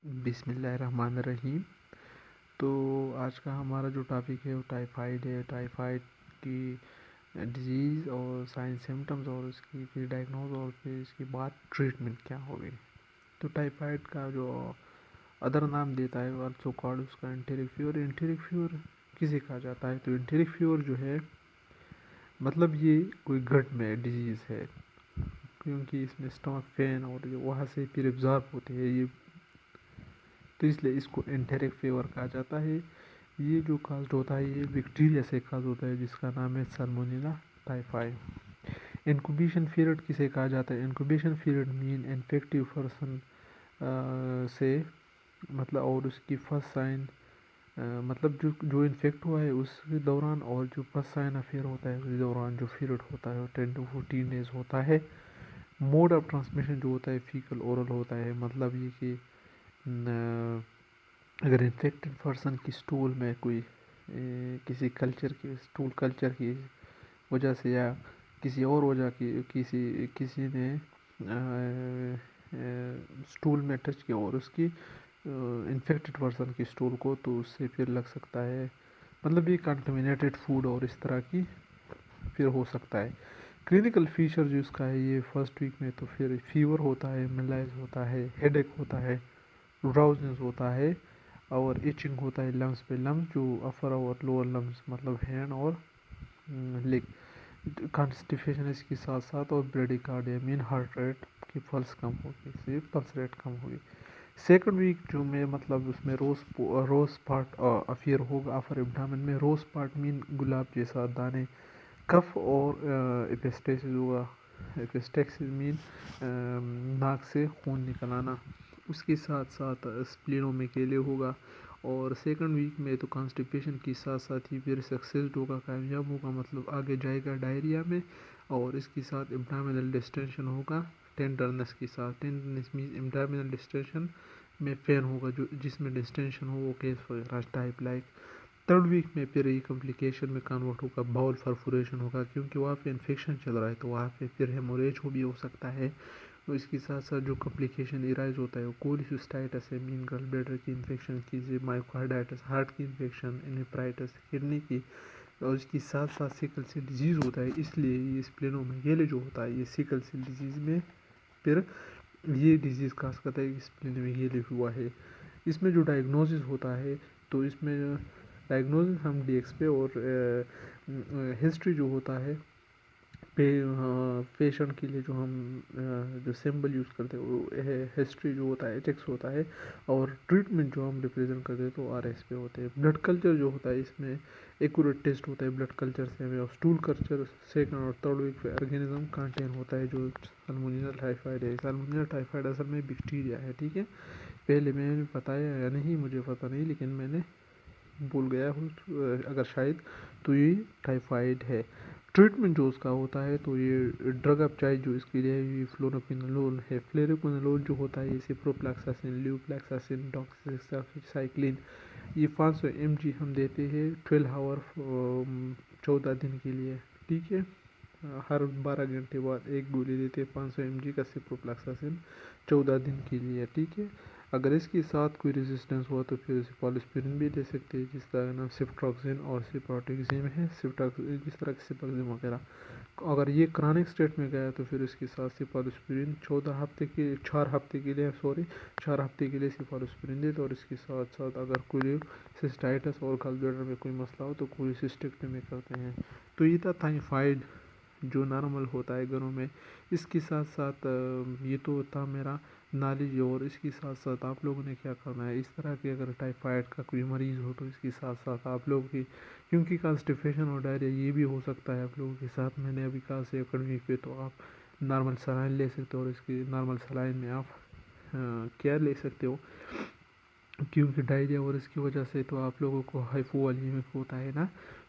بسم اللہ الرحمن الرحیم۔ تو آج کا ہمارا جو ٹاپک ہے وہ ٹائیفائڈ ہے۔ ٹائیفائڈ کی ڈیزیز اور سائن سمٹمز اور اس کی پھر ڈائگنوز اور پھر اس کے بعد ٹریٹمنٹ کیا ہوگی۔ تو ٹائیفائڈ کا جو ادر نام دیتا ہے وہ سو کالڈ اس کا انٹیرک فیور۔ انٹیرک فیور کسے کہا جاتا ہے؟ تو انٹیرک فیور جو ہے مطلب یہ کوئی گٹ میں ڈیزیز ہے، کیونکہ اس میں اسٹمک پین اور وہاں سے پھر ابزارب ہوتے ہیں یہ، تو اس لیے اس کو انٹیرک فیور کہا جاتا ہے۔ یہ جو کازڈ ہوتا ہے یہ بیکٹیریا سے کاز ہوتا ہے جس کا نام ہے سالمونیلا ٹائیفائی۔ انکوبیشن پیریڈ کسے کہا جاتا ہے؟ انکوبیشن پیریڈ مین انفیکٹو پرسن سے مطلب اور اس کی فرسٹ سائن مطلب جو انفیکٹ ہوا ہے اس کے دوران، اور جو فرسٹ سائن افیئر ہوتا ہے اس دوران جو پیریڈ ہوتا ہے وہ 10 to 14 days ہوتا ہے۔ موڈ آف ٹرانسمیشن جو ہوتا ہے فیکل اورل ہوتا ہے، مطلب یہ کہ اگر انفیکٹڈ پرسن کی سٹول میں کوئی کسی کلچر کی سٹول کلچر کی وجہ سے یا کسی اور وجہ کی کسی نے سٹول میں ٹچ کیا اور اس کی انفیکٹڈ پرسن کی سٹول کو، تو اس سے پھر لگ سکتا ہے، مطلب یہ کنٹامینیٹڈ فوڈ اور اس طرح کی پھر ہو سکتا ہے۔ کلینکل فیچر جو اس کا ہے یہ فرسٹ ویک میں تو پھر فیور ہوتا ہے، ملائز ہوتا ہے، ہیڈ ایک ہوتا ہے، ڈراؤزنس ہوتا ہے اور ایچنگ ہوتا ہے لمس پہ لمس، جو اپر اور لوور لمس مطلب ہینڈ اور لیگ۔ کانسٹیپیشن اس کے ساتھ ساتھ اور بریڈیکارڈیا مین ہارٹ ریٹ کی پلس کم ہوگی، اس سے پلس ریٹ کم ہوگی۔ سیکنڈ ویک جو میں مطلب اس میں روز پارٹ افیئر ہوگا افر ابڈامن میں۔ روز پارٹ مین گلاب جیسا دانے، کف اور ایپسٹیسس ہوگا، ایپسٹیکس مین ناک سے خون نکل آنا، اس کے ساتھ ساتھ اسپلینومیگیلیا ہوگا۔ اور سیکنڈ ویک میں تو کانسٹیپیشن کے ساتھ ساتھ ہی پھر سکسیسڈ ہوگا، کامیاب ہوگا، مطلب آگے جائے گا ڈائریا میں، اور اس کے ساتھ ابڈامنل ڈسٹینشن ہوگا ٹینڈرنس کے ساتھ۔ ٹینڈرنس مین ابڈامنل ڈسٹینشن میں پین ہوگا، جو جس میں ڈسٹینشن ہو وہ کیس وغیرہ ٹائپ لائک۔ تھرڈ ویک میں پھر یہ کمپلیکیشن میں کنورٹ ہوگا، باؤل پرفوریشن ہوگا، کیونکہ وہاں پہ انفیکشن چل رہا ہے تو وہاں پہ پھر ہیموریج بھی ہو سکتا ہے۔ تو اس کے ساتھ ساتھ جو کمپلیکیشن ایرائز ہوتا ہے وہ کولیسسٹائٹس ہے، مین گل بلیڈر کی انفیکشن کی، مائوکارڈائٹس ہارٹ کی انفیکشن، انیپرائٹس کڈنی کی، اور اس کے ساتھ ساتھ سیکل سیل ڈیزیز ہوتا ہے۔ اس لیے یہ اسپلینومیگیلیا جو ہوتا ہے یہ سیکل سیل ڈیزیز میں پھر یہ ڈیزیز خاص کرتا ہے کہ اسپلینومیگیلیا ہوا ہے۔ اس میں جو ڈائگنوزز ہوتا ہے تو اس میں ڈائگنوزز ہم ڈی ایکس پہ اور ہسٹری جو ہوتا ہے پیشنٹ کے لیے جو ہم جو سمبل یوز کرتے ہیں وہ ہسٹری جو ہوتا ہے ایچ ایکس ہوتا ہے، اور ٹریٹمنٹ جو ہم ریپرزینٹ کرتے ہیں تو آر ایس پہ ہوتے ہیں۔ بلڈ کلچر جو ہوتا ہے اس میں ایکوریٹ ٹیسٹ ہوتا ہے بلڈ کلچر سے ہمیں، اور اسٹول کلچر سیکنڈ اور تھرڈ ویک پہ آرگینزم کنٹین ہوتا ہے جو سالمونیلا ٹائیفائڈ ہے۔ سالمونیلا ٹائیفائڈ اصل میں بیکٹیریا ہے، ٹھیک ہے، پہلے میں نے بتایا یا نہیں مجھے پتہ نہیں، لیکن میں نے بھول گیا ہوں اگر شاید، تو یہ ٹائیفائڈ ہے۔ ٹریٹمنٹ جو اس کا ہوتا ہے تو یہ ڈرگ اپ چائے جو اس کے لیے یہ فلونوکوینولول ہے، فلیروکوینولول جو ہوتا ہے یہ سپروفلاکساسن، لیوفلاکساسن، ڈاکسیسائکلین، یہ 500 mg ہم دیتے ہیں 12 آور 14 دن کے لیے، ٹھیک ہے، ہر 12 گھنٹے بعد ایک گولی دیتے ہیں 500 mg کا سپروفلاکساسن 14 دن کے لیے، ٹھیک ہے۔ اگر اس کے ساتھ کوئی ریزسٹنس ہوا تو پھر سپالوسپرین بھی دے سکتے ہیں، جس کا نام سپٹراکزین اور سپراٹیکزیم ہے، جس طرح کے سپرزیم وغیرہ۔ اگر یہ کرانک سٹیٹ میں گیا تو پھر اس کے ساتھ سپالوسپرین 4 ہفتے کے لیے 4 ہفتے کے لیے سپالوسپرین دیتے، اور اس کے ساتھ ساتھ اگر کوئی سسٹائٹس اور گل بلیڈر میں کوئی مسئلہ ہو تو کوئی سسٹیکٹمی کرتے ہیں۔ تو یہ تھا ٹائیفائڈ جو نارمل ہوتا ہے گھروں میں۔ اس کے ساتھ ساتھ یہ تو تھا میرا نالج، اور اس کے ساتھ ساتھ آپ لوگوں نے کیا کرنا ہے اس طرح کے اگر ٹائیفائڈ کا کوئی مریض ہو تو اس کے ساتھ ساتھ آپ لوگوں کی، کیونکہ کانسٹیپیشن اور ڈائریا یہ بھی ہو سکتا ہے آپ لوگوں کے ساتھ، میں نے ابھی کہا سیکنڈ ویک پہ تو آپ نارمل سلائن لے سکتے ہو، اور اس کی نارمل سلائن میں آپ کیئر لے سکتے ہو، کیونکہ ڈائریا اور اس کی وجہ سے تو آپ لوگوں کو ہائپووالیمک ہوتا ہے نا،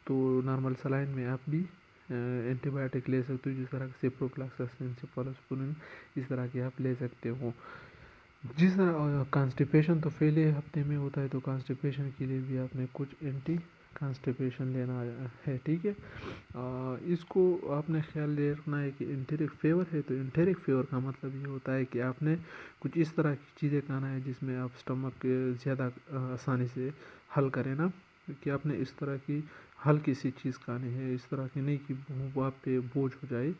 تو نارمل سلائن میں آپ بھی اینٹی بایوٹک لے سکتے ہو، جس طرح سے سپروفلاکساسن، سپالوسپرین اس طرح کے آپ لے سکتے ہو۔ جس طرح کانسٹیپیشن تو پہلے ہفتے میں ہوتا ہے تو کانسٹیپیشن کے لیے بھی آپ نے کچھ اینٹی کانسٹیپیشن لینا ہے، ٹھیک ہے. اس کو آپ نے خیال یہ رکھنا ہے کہ انٹرک فیور ہے، تو انٹرک فیور کا مطلب یہ ہوتا ہے کہ آپ نے کچھ اس طرح کی چیزیں کھانا ہے جس میں آپ اسٹمک زیادہ آسانی سے حل کریں نا، کہ آپ نے اس طرح کی ہلکی سی چیز کھانی ہے، اس طرح کی نہیں کہ وہ آپ پہ بوجھ ہو جائے.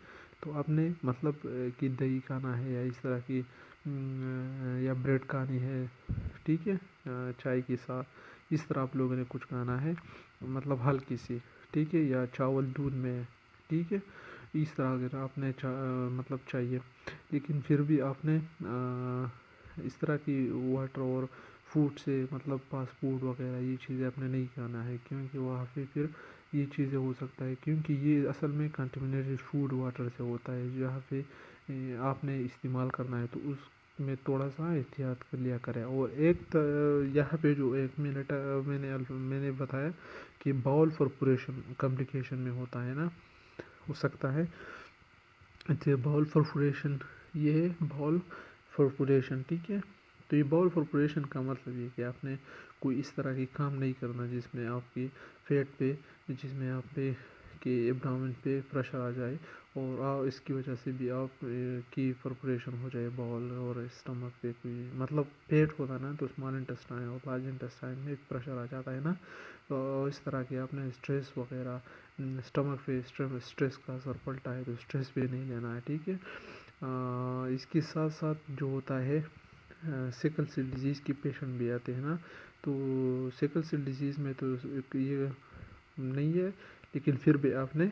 تو آپ نے مطلب کہ دہی کھانا ہے یا اس طرح کی یا بریڈ کھانی ہے، ٹھیک ہے، چائے کے ساتھ. اس طرح آپ لوگوں نے کچھ کھانا ہے مطلب ہلکی سی، ٹھیک ہے، یا چاول دودھ میں، ٹھیک ہے. اس طرح اگر آپ نے مطلب چاہیے، لیکن پھر بھی آپ نے اس طرح کی واٹر اور فوڈ سے مطلب فاسٹ فوڈ وغیرہ یہ چیزیں آپ نے نہیں کھانا ہے، کیونکہ وہاں پہ پھر یہ چیزیں ہو سکتا ہے، کیونکہ یہ اصل میں کنٹمنیٹڈ فوڈ واٹر سے ہوتا ہے جہاں پہ آپ نے استعمال کرنا ہے، تو اس میں تھوڑا سا احتیاط کر لیا کرے. اور ایک یہاں پہ جو 1 منٹ میں نے بتایا کہ باؤل فارپوریشن کمپلیکیشن میں ہوتا ہے نا، ہو سکتا ہے باؤل فارپوریشن، یہ ہے باؤل فارپوریشن، ٹھیک ہے. تو یہ باؤل فارپوریشن کا مطلب یہ کہ آپ نے کوئی اس طرح کی کام نہیں کرنا جس میں آپ کی فیٹ پہ، جس میں آپ پہ کہ ایبڈومن پہ پریشر آ جائے اور اس کی وجہ سے بھی آپ کی فارپوریشن ہو جائے باؤل اور اسٹمک پہ کوئی مطلب پیٹ ہوتا ہے نا، تو اسمال انٹسٹائن اور لارج انٹسٹائن میں پریشر آ جاتا ہے نا. تو اس طرح کے آپ نے اسٹریس وغیرہ اسٹمک پہ اسٹریس کا اثر پڑتا ہے، تو اسٹریس پہ نہیں لینا ہے، ٹھیک ہے. اس کے ساتھ ساتھ جو ہوتا ہے سیکل سیل ڈیزیز کی پیشنٹ بھی آتے ہیں نا، تو سیکل سیل ڈیزیز میں تو یہ نہیں ہے، لیکن پھر بھی آپ نے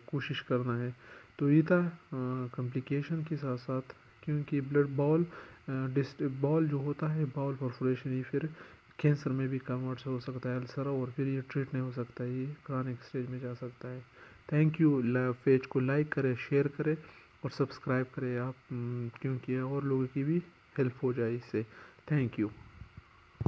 کوشش کرنا ہے. تو یہ تھا کمپلیکیشن کے ساتھ ساتھ، کیونکہ بلڈ بال جو ہوتا ہے باؤل پرفوریشن یہ پھر کینسر میں بھی کنورٹ ہو سکتا ہے السر، اور پھر یہ ٹریٹ نہیں ہو سکتا ہے، یہ کرونک اسٹیج میں جا سکتا ہے. Thank you. پیج کو لائک کرے، شیئر کرے اور سبسکرائب کرے آپ، کیونکہ اور لوگوں کی بھی ہیلپ ہو جائے اس سے. Thank you.